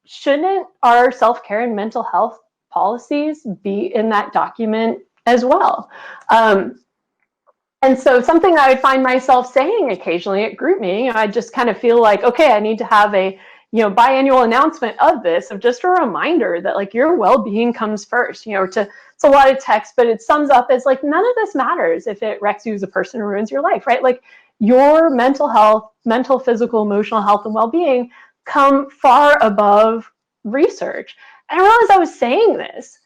Shouldn't our self-care and mental health policies be in that document as well? And so something I would find myself saying occasionally at group meeting, I just kind of feel like, okay, I need to have a biannual announcement of this, of just a reminder that like your well-being comes first. It's a lot of text, but it sums up as like, none of this matters if it wrecks you as a person or ruins your life, right? Like your mental health, mental, physical, emotional health and well-being come far above research. And I realized I was saying this,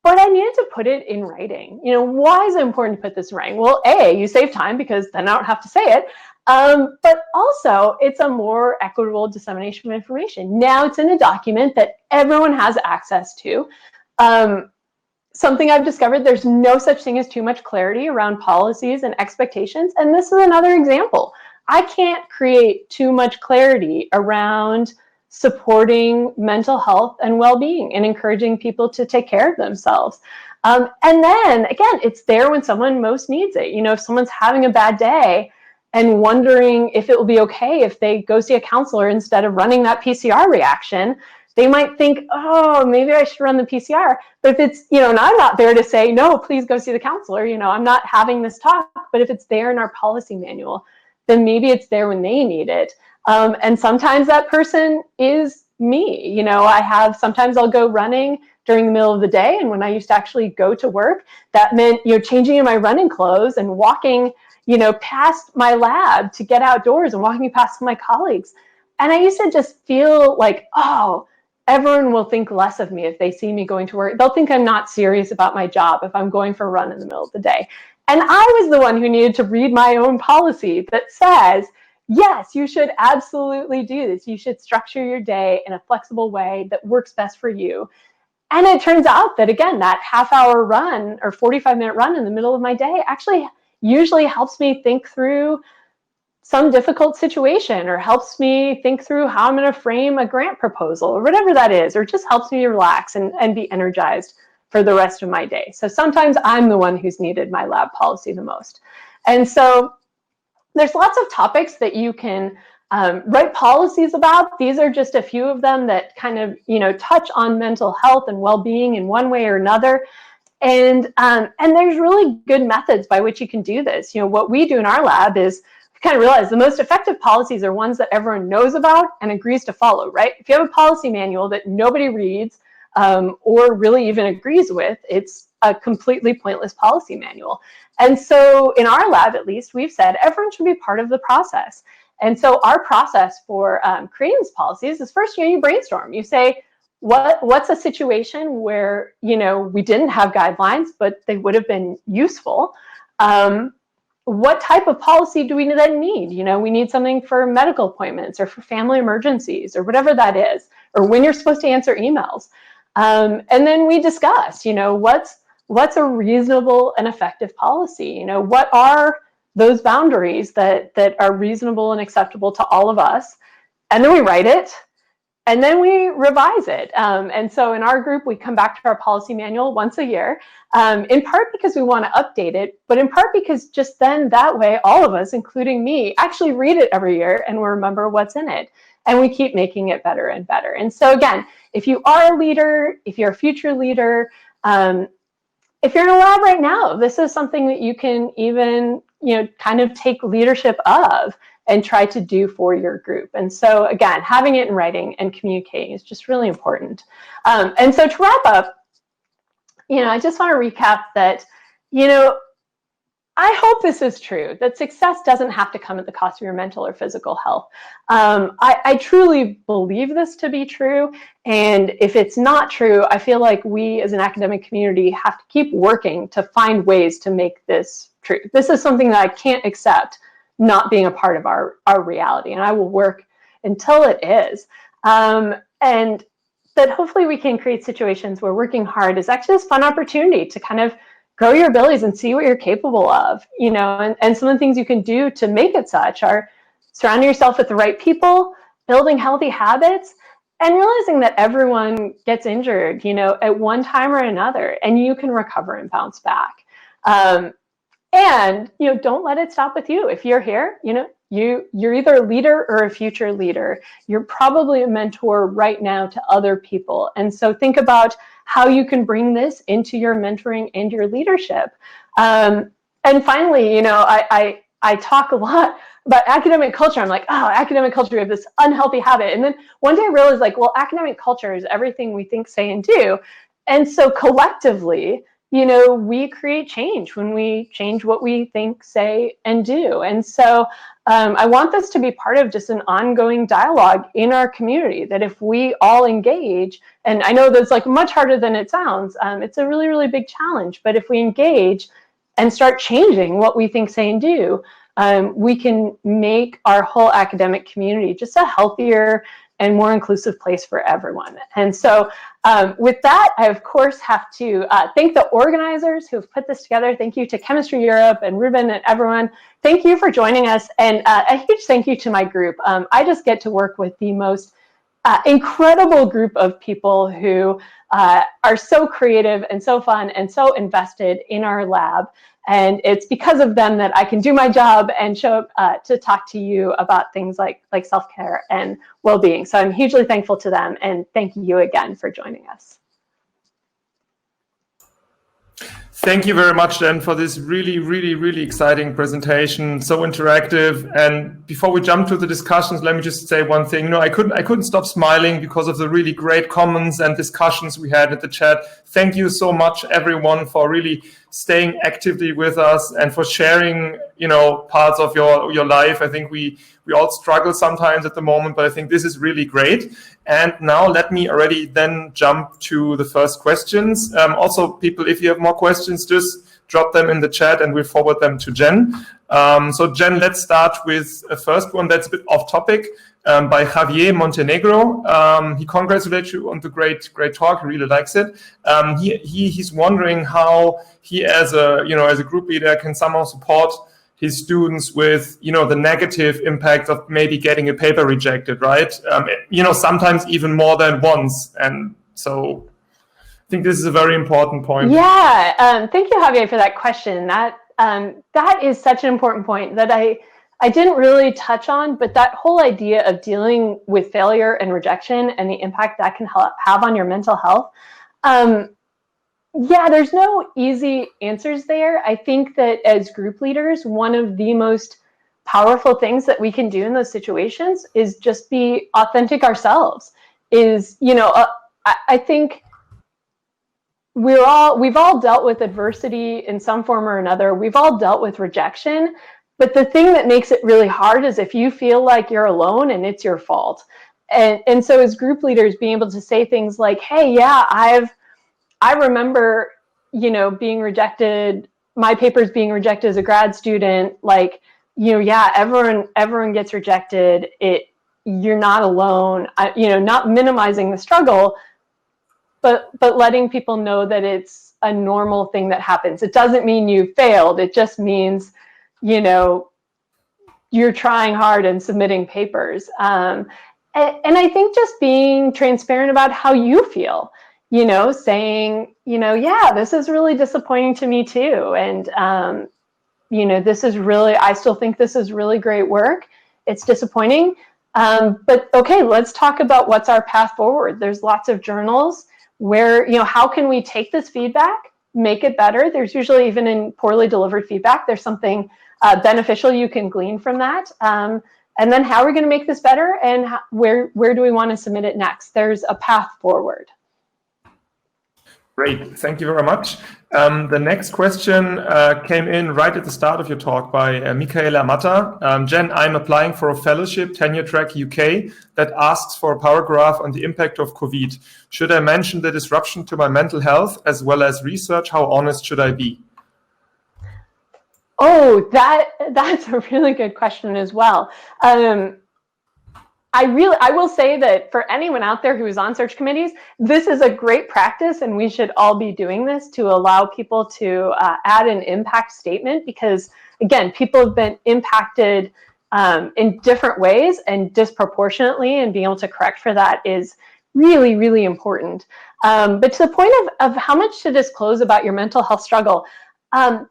but I needed to put it in writing. Why is it important to put this in writing? Well, A, you save time because then I don't have to say it. But also, it's a more equitable dissemination of information. Now it's in a document that everyone has access to. Something I've discovered, there's no such thing as too much clarity around policies and expectations. And this is another example. I can't create too much clarity around supporting mental health and well-being and encouraging people to take care of themselves. And then again, it's there when someone most needs it. If someone's having a bad day and wondering if it will be okay if they go see a counselor instead of running that PCR reaction, they might think, oh, maybe I should run the PCR. But if it's, and I'm not there to say, no, please go see the counselor, I'm not having this talk, but if it's there in our policy manual, then maybe it's there when they need it. And sometimes that person is me. Sometimes I'll go running during the middle of the day. And when I used to actually go to work, that meant, changing in my running clothes and walking, past my lab to get outdoors and walking past my colleagues. And I used to just feel like, oh, everyone will think less of me if they see me going to work. They'll think I'm not serious about my job if I'm going for a run in the middle of the day. And I was the one who needed to read my own policy that says, yes, you should absolutely do this. You should structure your day in a flexible way that works best for you. And it turns out that, again, that half-hour run or 45-minute run in the middle of my day actually usually helps me think through some difficult situation, or helps me think through how I'm going to frame a grant proposal, or whatever that is, or just helps me relax and be energized for the rest of my day. So sometimes I'm the one who's needed my lab policy the most. And so there's lots of topics that you can write policies about. These are just a few of them that kind of, touch on mental health and well-being in one way or another. And there's really good methods by which you can do this. What we do in our lab is kind of realize the most effective policies are ones that everyone knows about and agrees to follow, right? If you have a policy manual that nobody reads or really even agrees with, it's a completely pointless policy manual. And so in our lab, at least, we've said everyone should be part of the process. And so our process for creating these policies is first, you brainstorm. You say, what's a situation where, we didn't have guidelines, but they would have been useful? What type of policy do we then need? We need something for medical appointments or for family emergencies or whatever that is, or when you're supposed to answer emails. And then we discuss, what's a reasonable and effective policy? What are those boundaries that are reasonable and acceptable to all of us? And then we write it. And then we revise it. And so in our group, we come back to our policy manual once a year, in part because we want to update it, but in part because just then that way, all of us, including me, actually read it every year and we remember what's in it. And we keep making it better and better. And so again, if you are a leader, if you're a future leader, if you're in a lab right now, this is something that you can even, kind of take leadership of and try to do for your group. And so again, having it in writing and communicating is just really important. And so to wrap up, I just want to recap that, I hope this is true, that success doesn't have to come at the cost of your mental or physical health. I truly believe this to be true. And if it's not true, I feel like we as an academic community have to keep working to find ways to make this true. This is something that I can't accept not being a part of our reality. And I will work until it is. And that hopefully we can create situations where working hard is actually this fun opportunity to kind of grow your abilities and see what you're capable of, and some of the things you can do to make it such are surrounding yourself with the right people, building healthy habits, and realizing that everyone gets injured, at one time or another, and you can recover and bounce back. And, don't let it stop with you. If you're here, you're either a leader or a future leader. You're probably a mentor right now to other people. And so think about how you can bring this into your mentoring and your leadership. And finally, I talk a lot about academic culture. I'm like, oh, academic culture, we have this unhealthy habit. And then one day I realized, well, academic culture is everything we think, say, and do. And so collectively, we create change when we change what we think, say, and do. And so I want this to be part of just an ongoing dialogue in our community, that if we all engage, and I know that's like much harder than it sounds, it's a really, really big challenge, but if we engage and start changing what we think, say, and do, we can make our whole academic community just a healthier and more inclusive place for everyone. And so with that, I, of course, have to thank the organizers who have put this together. Thank you to Chemistry Europe and Ruben and everyone. Thank you for joining us. And a huge thank you to my group. I just get to work with the most incredible group of people who are so creative and so fun and so invested in our lab. And it's because of them that I can do my job and show up to talk to you about things like self-care and well-being. So I'm hugely thankful to them, and thank you again for joining us. Thank you very much, Jen, for this really, really, really exciting presentation, so interactive. And before we jump to the discussions, let me just say one thing. I couldn't stop smiling because of the really great comments and discussions we had at the chat. Thank you so much, everyone, for really staying actively with us and for sharing, parts of your life. I think we all struggle sometimes at the moment, but I think this is really great. And now let me already then jump to the first questions. Also, people, if you have more questions, just drop them in the chat and we'll forward them to Jen. So Jen, let's start with a first one that's a bit off topic by Javier Montenegro. He congratulates you on the great talk. He really likes it. He's wondering how he, as a group leader, can somehow support his students with, the negative impact of maybe getting a paper rejected, right? Sometimes even more than once. And so I think this is a very important point. Yeah, thank you, Javier, for that question. That is such an important point that I didn't really touch on, but that whole idea of dealing with failure and rejection and the impact that can have on your mental health. Yeah, there's no easy answers there. I think that as group leaders, one of the most powerful things that we can do in those situations is just be authentic ourselves. I think we've all dealt with adversity in some form or another. We've all dealt with rejection. But the thing that makes it really hard is if you feel like you're alone and it's your fault. And so as group leaders, being able to say things like, hey, yeah, I remember, being rejected, my papers being rejected as a grad student, yeah, everyone gets rejected. You're not alone, not minimizing the struggle, but letting people know that it's a normal thing that happens. It doesn't mean you failed. It just means, you're trying hard and submitting papers. And I think just being transparent about how you feel, saying, yeah, this is really disappointing to me too. And, this is really, I still think this is really great work. It's disappointing. But okay, let's talk about what's our path forward. There's lots of journals where, how can we take this feedback, make it better? There's usually, even in poorly delivered feedback, there's something beneficial you can glean from that. And then how are we going to make this better, and where do we want to submit it next? There's a path forward. Great, thank you very much. The next question came in right at the start of your talk by Michaela Matta. Jen, I'm applying for a fellowship, tenure track UK, that asks for a paragraph on the impact of COVID. Should I mention the disruption to my mental health as well as research? How honest should I be? Oh, that's a really good question as well. I will say that for anyone out there who is on search committees, this is a great practice, and we should all be doing this to allow people to add an impact statement, because again, people have been impacted in different ways and disproportionately, and being able to correct for that is really, really important. But to the point of how much to disclose about your mental health struggle,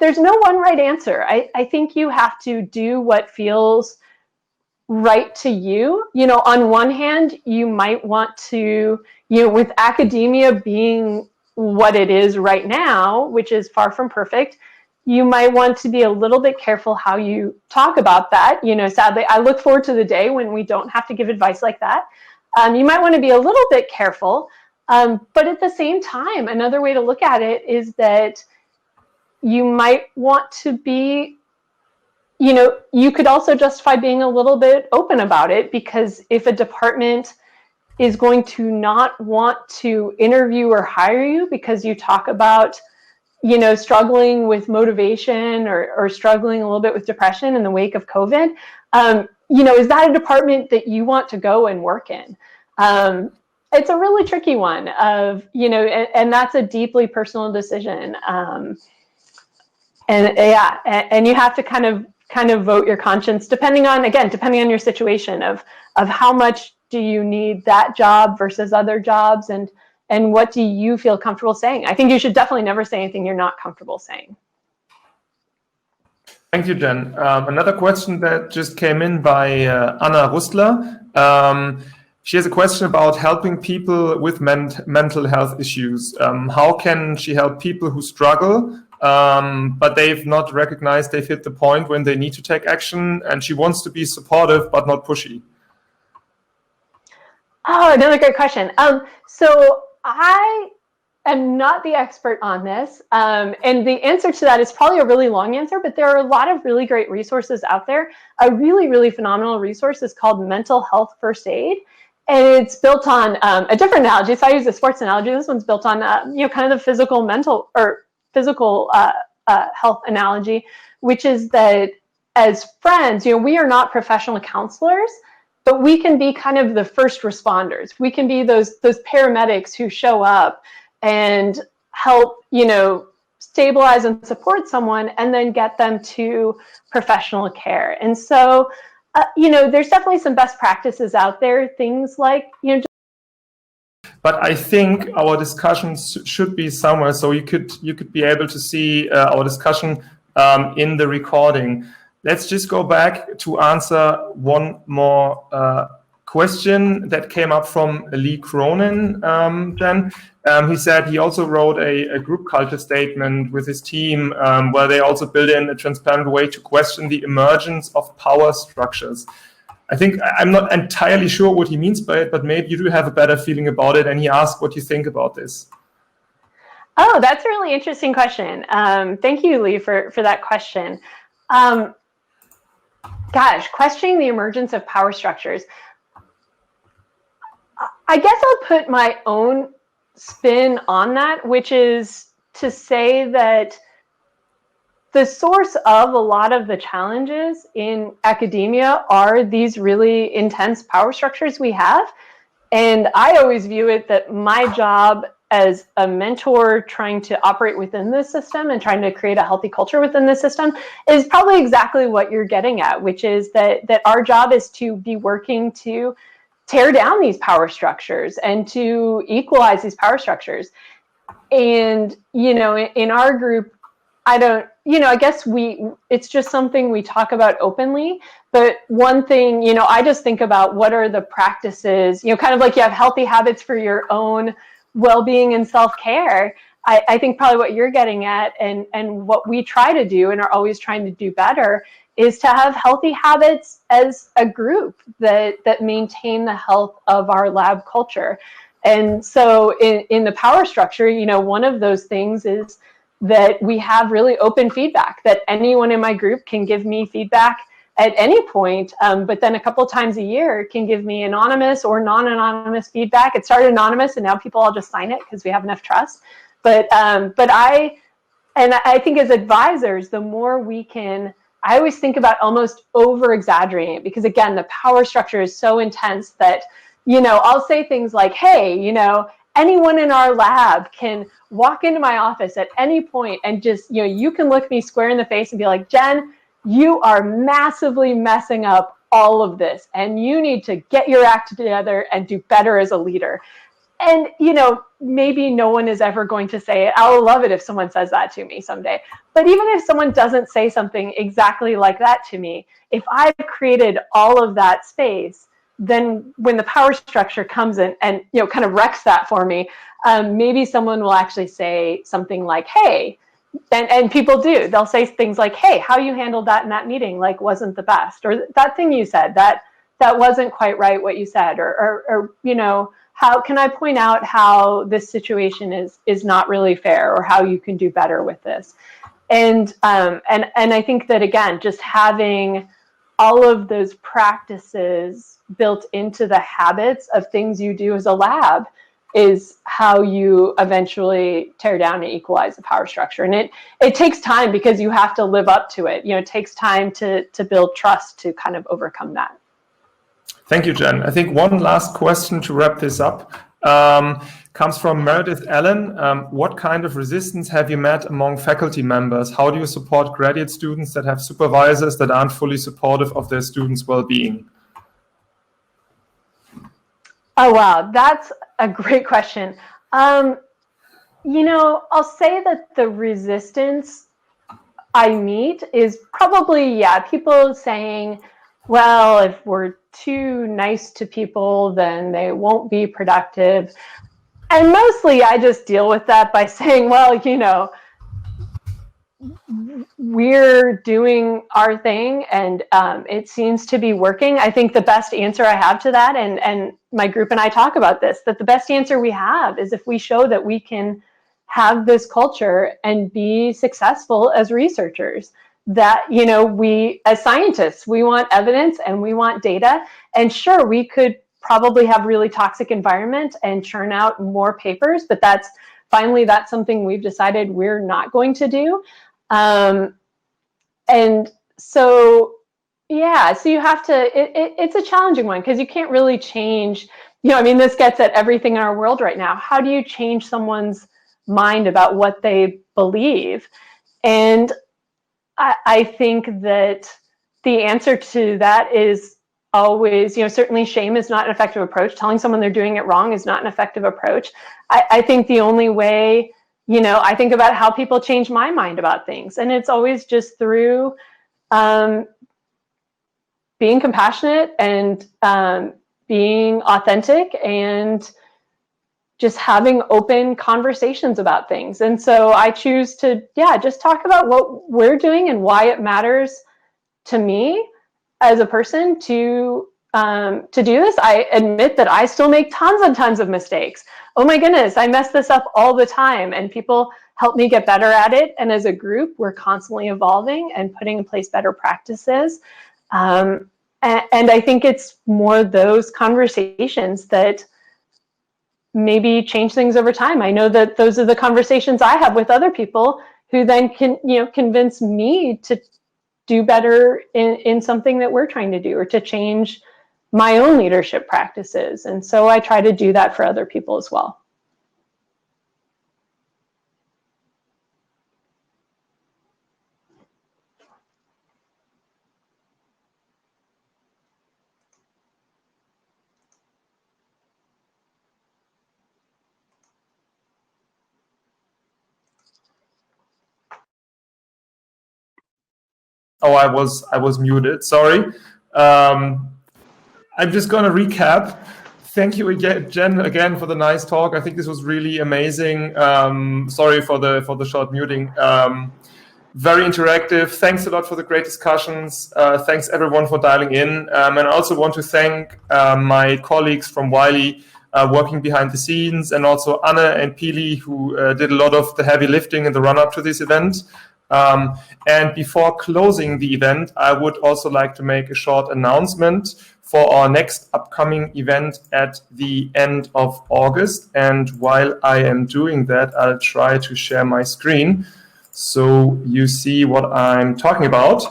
there's no one right answer. I think you have to do what feels right to you. You know, on one hand, you might want to, you know, with academia being what it is right now, which is far from perfect, you might want to be a little bit careful how you talk about that. You know, sadly, I look forward to the day when we don't have to give advice like that. You might want to be a little bit careful, but at the same time, another way to look at it is that you might want to be, you know, you could also justify being a little bit open about it, because if a department is going to not want to interview or hire you because you talk about, you know, struggling with motivation or struggling a little bit with depression in the wake of COVID, you know, is that a department that you want to go and work in? It's a really tricky one of, you know, and that's a deeply personal decision. And yeah, and you have to kind of vote your conscience depending on your situation of how much do you need that job versus other jobs, and what do you feel comfortable saying. I think you should definitely never say anything you're not comfortable saying. Thank you, Jen. Another question that just came in by Anna Rustler. She has a question about helping people with mental health issues. How can she help people who struggle, but they've not recognized they've hit the point when they need to take action, and she wants to be supportive but not pushy? Oh, another great question. So I am not the expert on this, and the answer to that is probably a really long answer, but there are a lot of really great resources out there. A really, really phenomenal resource is called Mental Health First Aid, and it's built on a different analogy. So I use a sports analogy. This one's built on you know, kind of the physical health analogy, which is that as friends, you know, we are not professional counselors, but we can be kind of the first responders. We can be those paramedics who show up and help, you know, stabilize and support someone and then get them to professional care. And so, you know, there's definitely some best practices out there, things like, you know. But I think our discussion should be somewhere, so you could be able to see our discussion in the recording. Let's just go back to answer one more question that came up from Lee Cronin. He said he also wrote a group culture statement with his team where they also built in a transparent way to question the emergence of power structures. I think I'm not entirely sure what he means by it, but maybe you do have a better feeling about it. And he asked what you think about this. Oh, that's a really interesting question. Thank you, Lee, for that question. Gosh, questioning the emergence of power structures. I guess I'll put my own spin on that, which is to say that the source of a lot of the challenges in academia are these really intense power structures we have. And I always view it that my job as a mentor trying to operate within this system and trying to create a healthy culture within the system is probably exactly what you're getting at, which is that our job is to be working to tear down these power structures and to equalize these power structures. And, you know, in our group, I guess it's just something we talk about openly. But one thing, you know, I just think about what are the practices, you know, kind of like you have healthy habits for your own well-being and self-care. I think probably what you're getting at and what we try to do and are always trying to do better is to have healthy habits as a group that maintain the health of our lab culture. And so in the power structure, one of those things is that we have really open feedback, that anyone in my group can give me feedback at any point, but then a couple times a year can give me anonymous or non-anonymous feedback. It started anonymous, and now people all just sign it because we have enough trust. But I think as advisors, the more we can, I always think about almost over-exaggerating it, because again, the power structure is so intense that, I'll say things like, hey, anyone in our lab can walk into my office at any point and just, you can look me square in the face and be like, Jen, you are massively messing up all of this, and you need to get your act together and do better as a leader. And, maybe no one is ever going to say it. I'll love it if someone says that to me someday. But even if someone doesn't say something exactly like that to me, if I've created all of that space, then when the power structure comes in and, kind of wrecks that for me, maybe someone will actually say something like, hey, and people do. They'll say things like, hey, how you handled that in that meeting, wasn't the best. Or that thing you said, that wasn't quite right what you said. Or how can I point out how this situation is not really fair, or how you can do better with this? And I think that, again, just having all of those practices built into the habits of things you do as a lab is how you eventually tear down and equalize the power structure. And it takes time, because you have to live up to it. It takes time to build trust to kind of overcome that. Thank you, Jen. I think one last question to wrap this up comes from Meredith Allen. What kind of resistance have you met among faculty members? How do you support graduate students that have supervisors that aren't fully supportive of their students' well-being? Oh, wow. That's a great question. I'll say that the resistance I meet is probably, people saying, well, if we're too nice to people, then they won't be productive. And mostly I just deal with that by saying, well, we're doing our thing, and it seems to be working. I think the best answer I have to that, and my group and I talk about this, that the best answer we have is if we show that we can have this culture and be successful as researchers. That, we as scientists, we want evidence and we want data. And sure, we could probably have really toxic environment and churn out more papers, but that's something we've decided we're not going to do. And so, so you have to, it's a challenging one, because you can't really change, this gets at everything in our world right now. How do you change someone's mind about what they believe? And I think that the answer to that is always, certainly shame is not an effective approach. Telling someone they're doing it wrong is not an effective approach. I think the only way, I think about how people change my mind about things, and it's always just through being compassionate and being authentic and just having open conversations about things. And so I choose to, just talk about what we're doing and why it matters to me as a person to do this. I admit that I still make tons and tons of mistakes. Oh my goodness, I mess this up all the time, and people help me get better at it. And as a group, we're constantly evolving and putting in place better practices. And I think it's more those conversations that maybe change things over time. I know that those are the conversations I have with other people, who then can, convince me to do better in something that we're trying to do, or to change my own leadership practices. And so I try to do that for other people as well. Oh, I was muted. Sorry. I'm just going to recap. Thank you again, Jen, again for the nice talk. I think this was really amazing. Sorry for the short muting. Very interactive. Thanks a lot for the great discussions. Thanks everyone for dialing in. And I also want to thank my colleagues from Wiley working behind the scenes, and also Anne and Pili, who did a lot of the heavy lifting in the run-up to this event. And before closing the event, I would also like to make a short announcement for our next upcoming event at the end of August. And while I am doing that, I'll try to share my screen so you see what I'm talking about.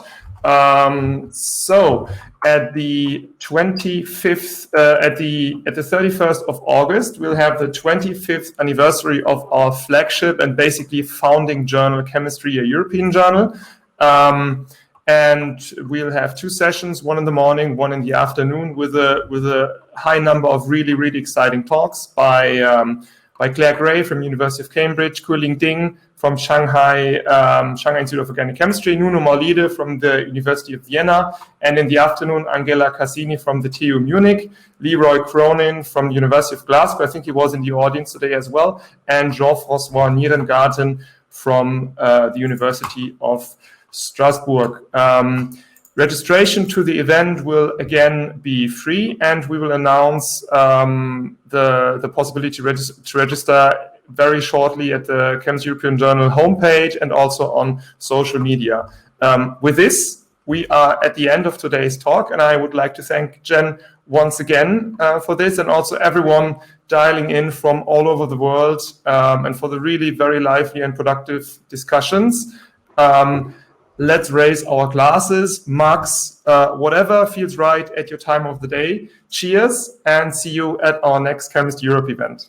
So at the 25th, at the 31st of August, we'll have the 25th anniversary of our flagship and basically founding journal, Chemistry, a European journal. And we'll have 2 sessions, one in the morning, one in the afternoon, with a high number of really, really exciting talks by Claire Gray from University of Cambridge, Kuling Ding from Shanghai Institute of Organic Chemistry, Nuno Maulide from the University of Vienna, and in the afternoon, Angela Cassini from the TU Munich, Leroy Cronin from the University of Glasgow, I think he was in the audience today as well, and Jean-François Nierengarten from the University of Strasbourg. Registration to the event will again be free, and we will announce the possibility to register very shortly at the Chemistry European Journal homepage and also on social media. With this, we are at the end of today's talk, and I would like to thank Jen once again for this, and also everyone dialing in from all over the world, and for the really very lively and productive discussions. Let's raise our glasses, mugs, whatever feels right at your time of the day. Cheers, and see you at our next Chemistry Europe event.